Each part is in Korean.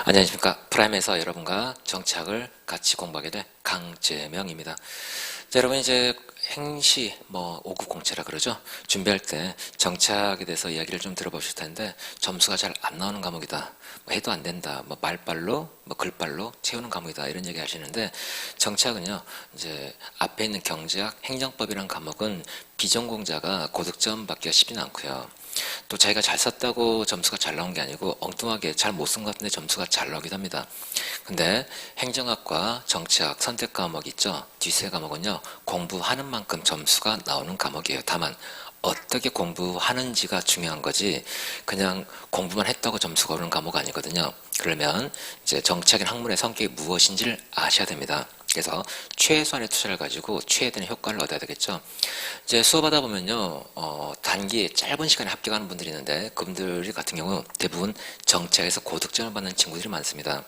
안녕하십니까. 프라임에서 여러분과 정치학을 같이 공부하게 된 강재명입니다. 자, 여러분 이제 행시, 5급 공채라 그러죠. 준비할 때 정치학에 대해서 이야기를 좀 들어보실 텐데 점수가 잘 안 나오는 과목이다. 해도 안 된다. 말발로, 글발로 채우는 과목이다. 이런 얘기 하시는데 정치학은요. 이제 앞에 있는 경제학, 행정법이라는 과목은 비전공자가 고득점 받기가 쉽지는 않고요. 또 자기가 잘 썼다고 점수가 잘 나온 게 아니고 엉뚱하게 잘 못 쓴 것 같은데 점수가 잘 나오기도 합니다. 근데 행정학과 정치학 선택 과목 있죠. 뒷세 과목은요. 공부하는 만큼 점수가 나오는 과목이에요. 다만 어떻게 공부하는지가 중요한 거지 그냥 공부만 했다고 점수가 오르는 과목 아니거든요. 그러면 이제 정치학인 학문의 성격이 무엇인지를 아셔야 됩니다. 그래서 최소한의 투자를 가지고 최대한 효과를 얻어야 되겠죠. 이제 수업하다 보면요, 단기 짧은 시간에 합격하는 분들이 있는데 그분들 같은 경우 대부분 정치학에서 고득점을 받는 친구들이 많습니다.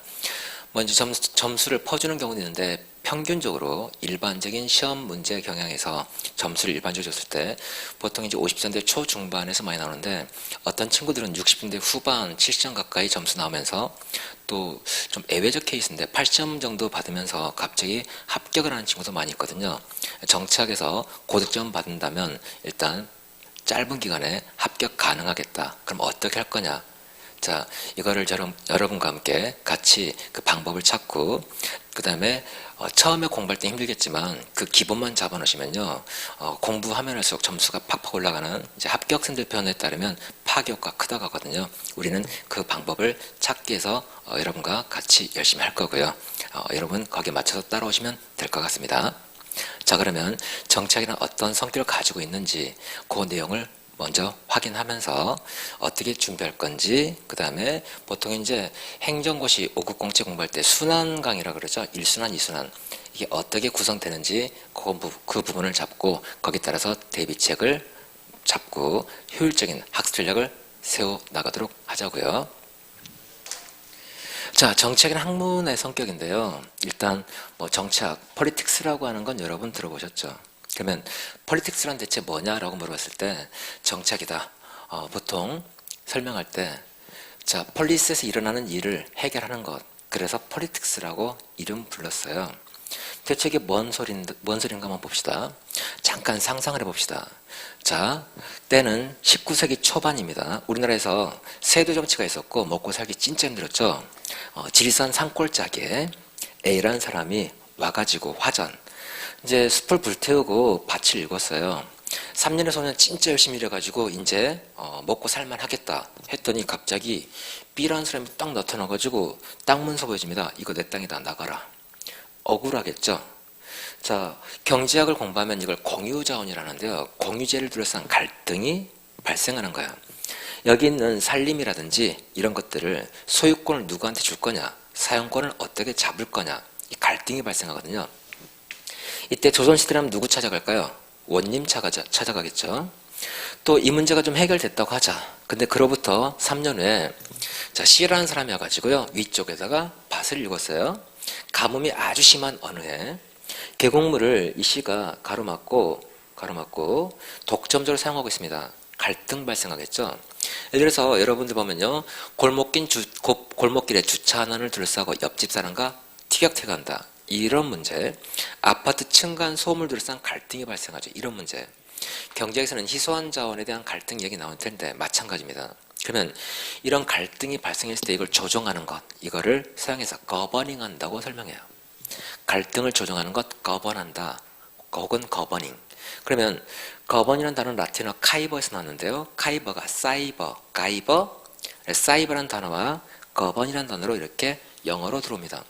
이제 점수를 퍼주는 경우도 있는데 평균적으로 일반적인 시험 문제 경향에서 점수를 일반적으로 줬을 때 보통 이제 50점대 초중반에서 많이 나오는데 어떤 친구들은 60점대 후반 70점 가까이 점수 나오면서 또 좀 예외적 케이스인데 80점 정도 받으면서 갑자기 합격을 하는 친구도 많이 있거든요. 정치학에서 고득점 받는다면 일단 짧은 기간에 합격 가능하겠다. 그럼 어떻게 할 거냐? 자, 이거를 여러분과 함께 같이 그 방법을 찾고, 그 다음에 처음에 공부할 때 힘들겠지만 그 기본만 잡아놓으시면요, 공부하면 할수록 점수가 팍팍 올라가는 이제 합격생들 표현에 따르면 파괴효과 크다고 하거든요. 우리는 그 방법을 찾기 위해서 여러분과 같이 열심히 할 거고요. 여러분 거기에 맞춰서 따라오시면 될 것 같습니다. 자, 그러면 정치학이란 어떤 성격을 가지고 있는지 그 내용을 먼저 확인하면서 어떻게 준비할 건지, 그 다음에 보통 이제 행정고시 5급 공채 공부할 때 순환 강의라 그러죠. 1순환, 2순환. 이게 어떻게 구성되는지 그 부분을 잡고 거기에 따라서 대비책을 잡고 효율적인 학습 전략을 세워 나가도록 하자고요. 자, 정치학은 학문의 성격인데요. 일단 정치학, 폴리틱스라고 하는 건 여러분 들어보셨죠? 그러면 폴리틱스란 대체 뭐냐라고 물어봤을 때 정치학이다. 보통 설명할 때 자, 폴리스에서 일어나는 일을 해결하는 것. 그래서 폴리틱스라고 이름 불렀어요. 대체 이게 뭔 소린가 한번 봅시다. 잠깐 상상을 해봅시다. 자, 때는 19세기 초반입니다. 우리나라에서 세도 정치가 있었고 먹고 살기 진짜 힘들었죠. 지리산 산골짜기에 A라는 사람이 와가지고 화전 이제 숲을 불태우고 밭을 읽었어요. 3년의 소년 진짜 열심히 일해가지고 이제 먹고 살만 하겠다 했더니 갑자기 B라는 사람이 딱 나타나가지고 땅 문서 보여줍니다. 이거 내 땅이다, 나가라. 억울하겠죠. 자, 경제학을 공부하면 이걸 공유자원이라는데요. 공유제를 둘러싼 갈등이 발생하는 거예요. 여기 있는 살림이라든지 이런 것들을 소유권을 누구한테 줄 거냐, 사용권을 어떻게 잡을 거냐, 이 갈등이 발생하거든요. 이때 조선시대라면 누구 찾아갈까요? 원님 찾아가겠죠. 또 이 문제가 좀 해결됐다고 하자. 근데 그로부터 3년 후에 자, C라는 사람이 와가지고요, 위쪽에다가 밭을 읽었어요. 가뭄이 아주 심한 어느 해 계곡물을 이 C가 가로막고 독점적으로 사용하고 있습니다. 갈등 발생하겠죠. 예를 들어서 여러분들 보면요, 골목길에 주차 하나를 둘러싸고 옆집 사람과 티격태격한다. 이런 문제, 아파트 층간 소음을 둘러싼 갈등이 발생하죠. 이런 문제. 경제에서는 희소한 자원에 대한 갈등 얘기 나올 텐데 마찬가지입니다. 그러면 이런 갈등이 발생했을 때 이걸 조정하는 것, 이거를 사용해서 거버닝 한다고 설명해요. 갈등을 조정하는 것, 거번한다. 혹은 거버닝. 그러면 거번이라는 단어는 라틴어 카이버에서 나왔는데요. 카이버가 사이버, 가이버, 사이버라는 단어와 거번이라는 단어로 이렇게 영어로 들어옵니다.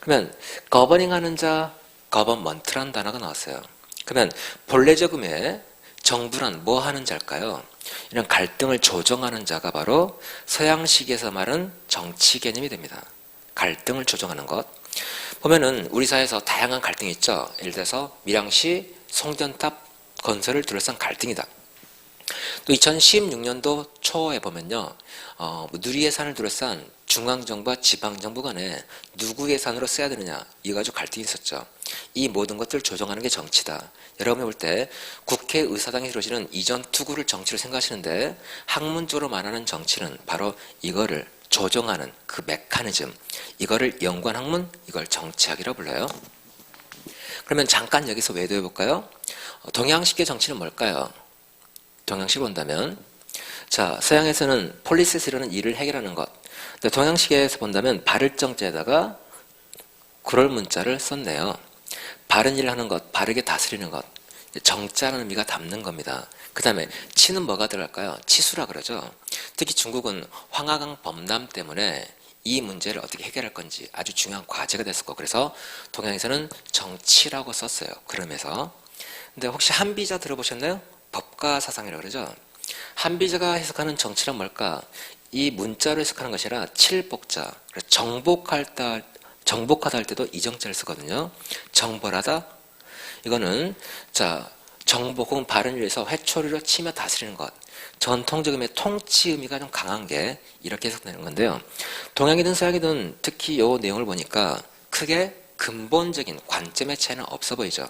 그러면 거버닝하는 자, 거버먼트라는 단어가 나왔어요. 그러면 본래적음에 정부란 뭐 하는 자일까요? 이런 갈등을 조정하는 자가 바로 서양식에서 말하는 정치 개념이 됩니다. 갈등을 조정하는 것. 보면은 우리 사회에서 다양한 갈등이 있죠. 예를 들어서 밀양시 송전탑 건설을 둘러싼 갈등이다. 또 2016년도 초에 보면요, 누리 예산을 둘러싼 중앙정부와 지방정부 간에 누구 예산으로 써야 되느냐, 이거 가지고 갈등이 있었죠. 이 모든 것들을 조정하는 게 정치다. 여러분이 볼 때 국회의사당에 이루어지는 이전 투구를 정치로 생각하시는데 학문적으로 말하는 정치는 바로 이거를 조정하는 그 메커니즘, 이거를 연구한 학문, 이걸 정치학이라고 불러요. 그러면 잠깐 여기서 외도해 볼까요? 동양식의 정치는 뭘까요? 동양식으로 본다면, 자, 서양에서는 폴리시스라는 일을 해결하는 것. 근데 동양식에서 본다면 바를 정자에다가 그럴 문자를 썼네요. 바른 일을 하는 것, 바르게 다스리는 것. 정자라는 의미가 담는 겁니다. 그 다음에 치는 뭐가 들어갈까요? 치수라 그러죠. 특히 중국은 황하강 범람 때문에 이 문제를 어떻게 해결할 건지 아주 중요한 과제가 됐었고, 그래서 동양에서는 정치라고 썼어요. 그러면서. 근데 혹시 한비자 들어보셨나요? 법가 사상이라고 그러죠. 한비자가 해석하는 정치란 뭘까? 이 문자로 해석하는 것이 아니라 칠복자. 정복하다 할 때도 이 정자를 쓰거든요. 정벌하다. 이거는 자, 정복 혹은 바른 일에서 회초리로 치며 다스리는 것. 전통적 의미의 통치 의미가 좀 강한 게 이렇게 해석되는 건데요. 동양이든 서양이든 특히 이 내용을 보니까 크게 근본적인 관점의 차이는 없어 보이죠.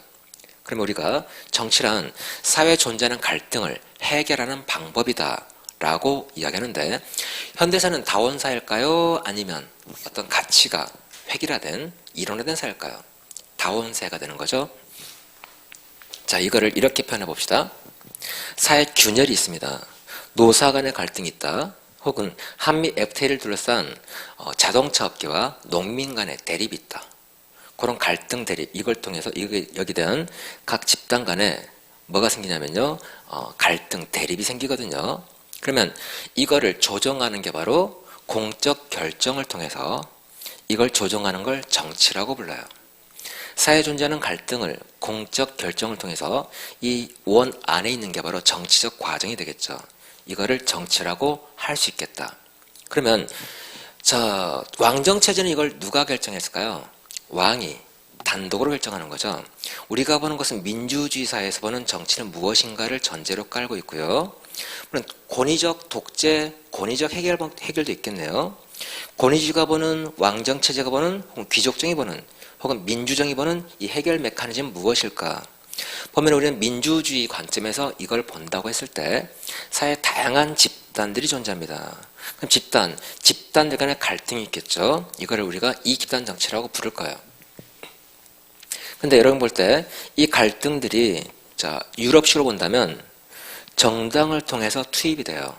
그러면 우리가 정치란 사회에 존재하는 갈등을 해결하는 방법이다 라고 이야기하는데, 현대사는 다원사일까요? 아니면 어떤 가치가 획일화된 이론화된 사일까요? 다원사가 되는 거죠. 자, 이거를 이렇게 표현해 봅시다. 사회 균열이 있습니다. 노사 간의 갈등이 있다. 혹은 한미 FTA를 둘러싼 자동차 업계와 농민 간의 대립이 있다. 그런 갈등 대립, 이걸 통해서 여기 대한 각 집단 간에 뭐가 생기냐면요, 갈등 대립이 생기거든요. 그러면 이거를 조정하는 게 바로 공적 결정을 통해서 이걸 조정하는 걸 정치라고 불러요. 사회에 존재하는 갈등을 공적 결정을 통해서 이 원 안에 있는 게 바로 정치적 과정이 되겠죠. 이거를 정치라고 할 수 있겠다. 그러면 자, 왕정체제는 이걸 누가 결정했을까요? 왕이 단독으로 결정하는 거죠. 우리가 보는 것은 민주주의 사회에서 보는 정치는 무엇인가를 전제로 깔고 있고요. 물론 권위적 독재, 권위적 해결도 있겠네요. 권위주의가 보는, 왕정체제가 보는, 혹은 귀족정이 보는, 혹은 민주정이 보는 이 해결 메커니즘은 무엇일까? 보면 우리는 민주주의 관점에서 이걸 본다고 했을 때 사회에 다양한 집단들이 존재합니다. 그럼 집단들 간의 갈등이 있겠죠. 이거를 우리가 이집단 정치라고 부를 거예요. 근데 여러분 볼 때 이 갈등들이 자, 유럽식으로 본다면 정당을 통해서 투입이 돼요.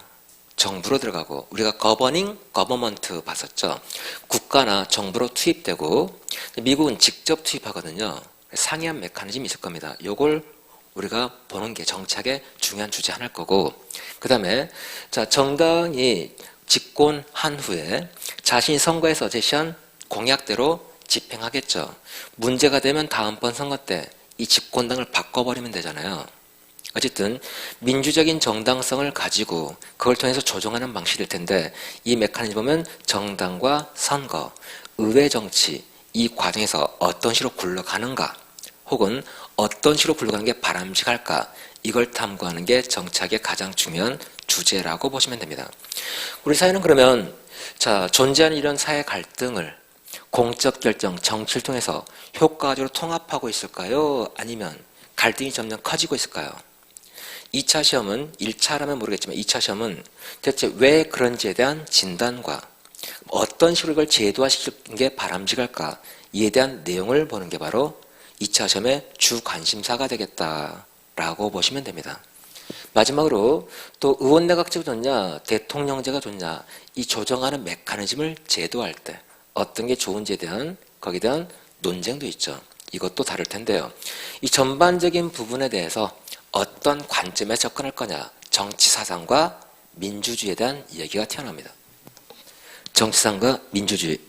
정부로 들어가고, 우리가 거버먼트 봤었죠. 국가나 정부로 투입되고, 미국은 직접 투입하거든요. 상이한 메커니즘이 있을 겁니다. 요걸 우리가 보는 게 정치학의 중요한 주제 하나일 거고, 그 다음에 자, 정당이 집권한 후에 자신이 선거에서 제시한 공약대로 집행하겠죠. 문제가 되면 다음번 선거 때 이 집권당을 바꿔버리면 되잖아요. 어쨌든 민주적인 정당성을 가지고 그걸 통해서 조정하는 방식일 텐데, 이 메커니즘 보면 정당과 선거, 의회 정치, 이 과정에서 어떤 식으로 굴러가는가, 혹은 어떤 식으로 굴러가는 게 바람직할까, 이걸 탐구하는 게 정치학의 가장 중요한 주제라고 보시면 됩니다. 우리 사회는 그러면 자, 존재하는 이런 사회 갈등을 공적 결정, 정치를 통해서 효과적으로 통합하고 있을까요? 아니면 갈등이 점점 커지고 있을까요? 2차 시험은 1차라면 모르겠지만 2차 시험은 대체 왜 그런지에 대한 진단과 어떤 식으로 이걸 제도화시키는 게 바람직할까, 이에 대한 내용을 보는 게 바로 2차 시험의 주 관심사가 되겠다라고 보시면 됩니다. 마지막으로 또 의원내각제가 좋냐 대통령제가 좋냐, 이 조정하는 메커니즘을 제도할 때 어떤 게 좋은지에 대한 거기에 대한 논쟁도 있죠. 이것도 다룰 텐데요. 이 전반적인 부분에 대해서 어떤 관점에 접근할 거냐, 정치사상과 민주주의에 대한 얘기가 튀어나옵니다. 정치사상과 민주주의.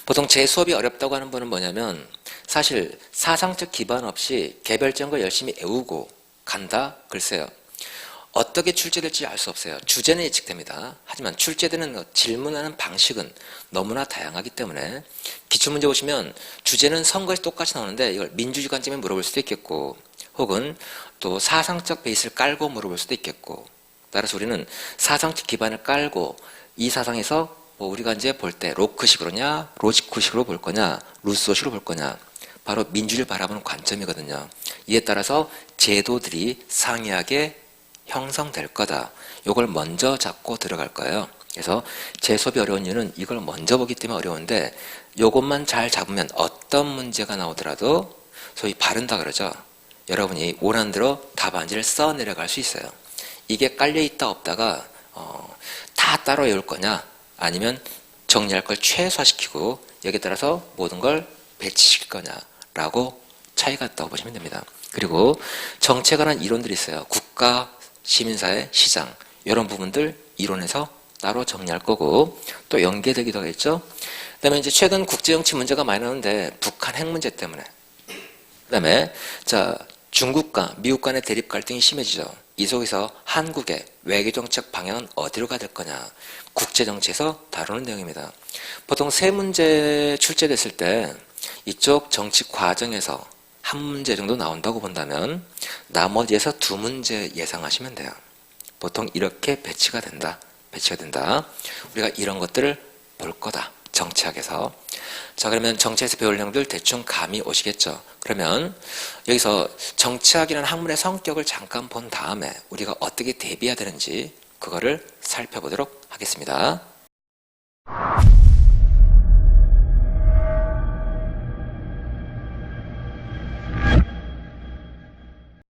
보통 제 수업이 어렵다고 하는 분은 뭐냐면, 사실 사상적 기반 없이 개별적인 걸 열심히 외우고 간다? 글쎄요. 어떻게 출제될지 알 수 없어요. 주제는 예측됩니다. 하지만 출제되는 질문하는 방식은 너무나 다양하기 때문에, 기출문제 보시면 주제는 선거에서 똑같이 나오는데 이걸 민주주의 관점에 물어볼 수도 있겠고, 혹은 또 사상적 베이스를 깔고 물어볼 수도 있겠고, 따라서 우리는 사상적 기반을 깔고 이 사상에서 뭐 우리가 이제 볼 때 로크식으로냐, 로지쿠식으로 볼 거냐, 루소식으로 볼 거냐, 바로 민주주의를 바라보는 관점이거든요. 이에 따라서 제도들이 상이하게 형성될 거다. 이걸 먼저 잡고 들어갈 거예요. 그래서 제 수업이 어려운 이유는 이걸 먼저 보기 때문에 어려운데 이것만 잘 잡으면 어떤 문제가 나오더라도 소위 바른다 그러죠. 여러분이 원하는 대로 답안지를 써 내려갈 수 있어요. 이게 깔려있다 없다가 다 따로 외울 거냐 아니면 정리할 걸 최소화시키고 여기에 따라서 모든 걸 배치시킬 거냐라고 차이가 있다고 보시면 됩니다. 그리고 정치에 관한 이론들이 있어요. 국가, 시민사회, 시장 이런 부분들 이론에서 따로 정리할 거고 또 연계되기도 하겠죠. 그 다음에 이제 최근 국제정치 문제가 많이 나오는데 북한 핵 문제 때문에 그 다음에 자 중국과 미국 간의 대립 갈등이 심해지죠. 이 속에서 한국의 외교정책 방향은 어디로 가야 될 거냐 국제정치에서 다루는 내용입니다. 보통 세 문제 출제됐을 때 이쪽 정치 과정에서 한 문제 정도 나온다고 본다면 나머지에서 두 문제 예상하시면 돼요. 보통 이렇게 배치가 된다. 우리가 이런 것들을 볼 거다. 정치학에서. 자, 그러면 정치에서 배울 내용들 대충 감이 오시겠죠. 그러면 여기서 정치학이라는 학문의 성격을 잠깐 본 다음에 우리가 어떻게 대비해야 되는지 그거를 살펴보도록 하겠습니다.